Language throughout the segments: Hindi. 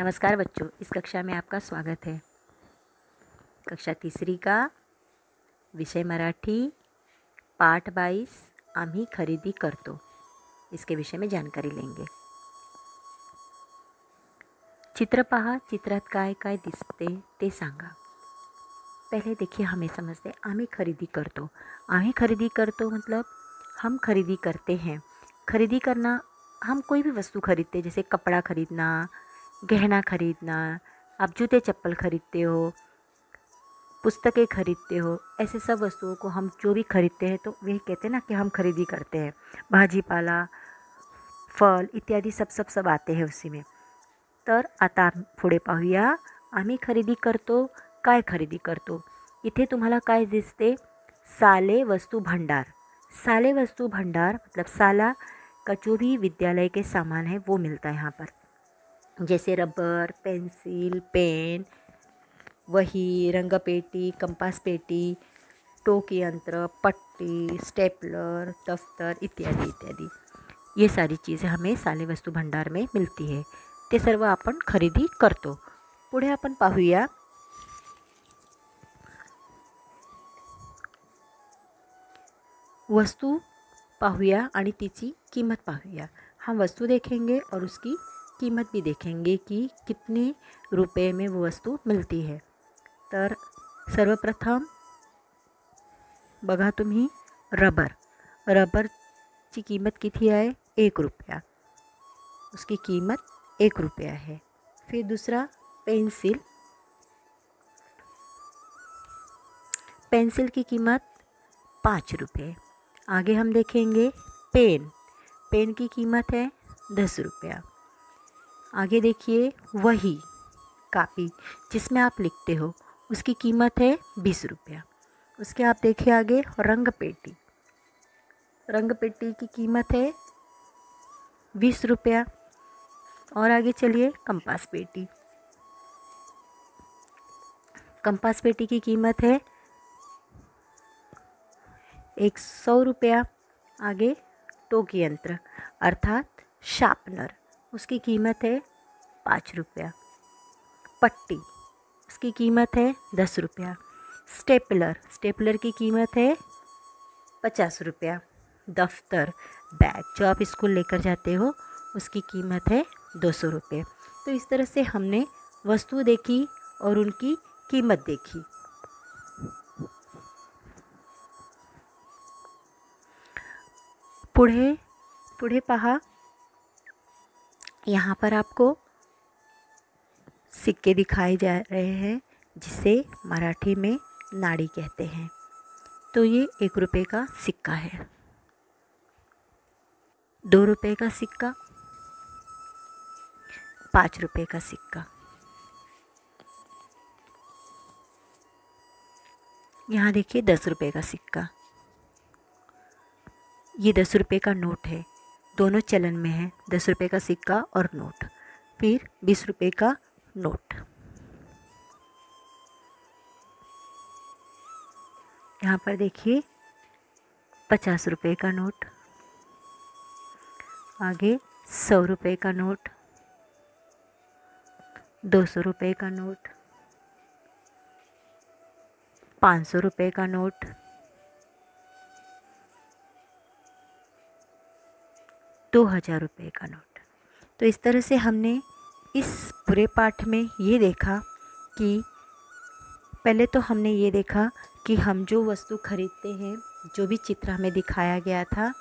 नमस्कार बच्चों, इस कक्षा में आपका स्वागत है। कक्षा तीसरी का विषय मराठी, पाठ 22 आम्ही खरेदी करतो, इसके विषय में जानकारी लेंगे। चित्र पहा, चित्रात काय काय दिसते ते सांगा। पहले देखिए, हमें समझते आम्ही खरेदी करतो। आम्ही खरेदी करतो मतलब हम खरीदी करते हैं। खरीदी करना, हम कोई भी वस्तु खरीदते, जैसे कपड़ा खरीदना, गहना खरीदना, आप जूते चप्पल खरीदते हो, पुस्तकें खरीदते हो, ऐसे सब वस्तुओं को हम जो भी खरीदते हैं तो वही कहते हैं ना कि हम खरीदी करते हैं। भाजीपाला, फल इत्यादि सब आते हैं उसी में। तर आता पुढे पाहूया, आम्ही खरेदी करतो, काय खरेदी करतो। इथे तुम्हाला काय दिसते? साले वस्तु भंडार। साले वस्तु भंडार मतलब साला का जो भी विद्यालय के सामान है वो मिलता है यहाँ पर, जैसे रबर, पेंसिल, पेन, वही, रंगपेटी, कंपास पेटी, टोक यंत्र, पट्टी, स्टेपलर, दफ्तर इत्यादि इत्यादि। ये सारी चीज़ें हमें साले वस्तू भंडार में मिळती है, ते सर्व आपण खरेदी करतो। पुढे आपण पाहूया, वस्तु पाहूया आणि तिची कीमत पाहूया। हम वस्तु देखेंगे और उसकी कीमत भी देखेंगे कि कितने रुपए में वो वस्तु मिलती है। तर सर्वप्रथम बघा तुम्ही, रबरची कीमत किती आहे? 1 रुपया, उसकी कीमत 1 रुपया है। फिर दूसरा पेंसिल, पेंसिल की कीमत 5 रुपये। आगे हम देखेंगे पेन, पेन की कीमत है 10 रुपया। आगे देखिए वही, कापी जिसमें आप लिखते हो, उसकी कीमत है 20 रुपया। उसके आप देखिए आगे रंग पेटी, रंग पेटी की कीमत है 20 रुपया। और आगे चलिए कंपास पेटी, कंपास पेटी की कीमत है 100 रुपया। आगे टोक यंत्र अर्थात शार्पनर, उसकी कीमत है 5 रुपया। पट्टी, उसकी कीमत है 10 रुपया। स्टेपलर, स्टेपलर की कीमत है 50 रुपया। दफ्तर, बैग जो आप स्कूल लेकर जाते हो, उसकी कीमत है 200 रुपये। तो इस तरह से हमने वस्तु देखी और उनकी कीमत देखी। पुढे पुढे पहा, यहाँ पर आपको सिक्के दिखाए जा रहे हैं, जिसे मराठी में नाड़ी कहते हैं। तो ये 1 रुपये का सिक्का है, 2 रुपये का सिक्का, 5 रुपये का सिक्का। यहाँ देखिए 10 रुपये का सिक्का, ये 10 रुपये का नोट है, दोनों चलन में है, 10 रुपये का सिक्का और नोट। फिर 20 रुपये का नोट, यहाँ पर देखिए 50 रुपये का नोट। आगे 100 रुपये का नोट, 200 रुपये का नोट, 500 रुपये का नोट, 2000 रुपये का नोट। तो इस तरह से हमने इस पूरे पाठ में ये देखा कि पहले तो हमने ये देखा कि हम जो वस्तु खरीदते हैं, जो भी चित्र हमें दिखाया गया था,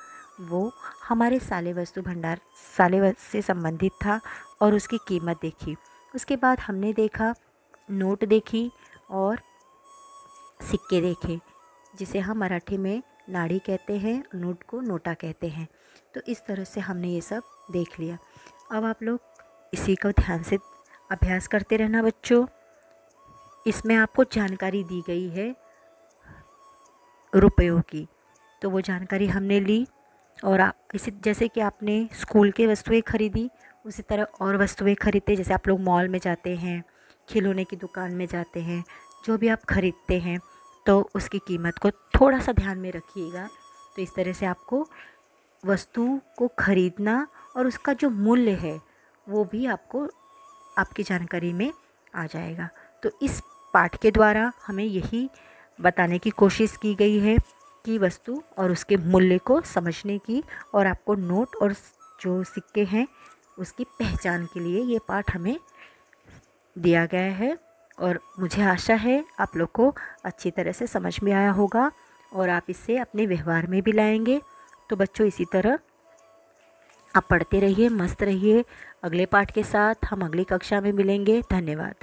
वो हमारे साले वस्तु भंडार साले से संबंधित था और उसकी कीमत देखी। उसके बाद हमने देखा, नोट देखी और सिक्के देखे, जिसे हम मराठी में नाड़ी कहते हैं, नोट को नोटा कहते हैं। तो इस तरह से हमने ये सब देख लिया। अब आप लोग इसी को ध्यान से अभ्यास करते रहना बच्चों। इसमें आपको जानकारी दी गई है रुपयों की, तो वो जानकारी हमने ली और आप इसी जैसे कि आपने स्कूल के वस्तुएं खरीदी, उसी तरह और वस्तुएं खरीदते, जैसे आप लोग मॉल में जाते हैं, खिलौने की दुकान में जाते हैं, जो भी आप खरीदते हैं तो उसकी कीमत को थोड़ा सा ध्यान में रखिएगा। तो इस तरह से आपको वस्तु को खरीदना और उसका जो मूल्य है वो भी आपको आपकी जानकारी में आ जाएगा। तो इस पाठ के द्वारा हमें यही बताने की कोशिश की गई है कि वस्तु और उसके मूल्य को समझने की, और आपको नोट और जो सिक्के हैं उसकी पहचान के लिए ये पाठ हमें दिया गया है। और मुझे आशा है आप लोग को अच्छी तरह से समझ में आया होगा और आप इसे अपने व्यवहार में भी लाएंगे। तो बच्चों, इसी तरह आप पढ़ते रहिए, मस्त रहिए। अगले पाठ के साथ हम अगली कक्षा में मिलेंगे। धन्यवाद।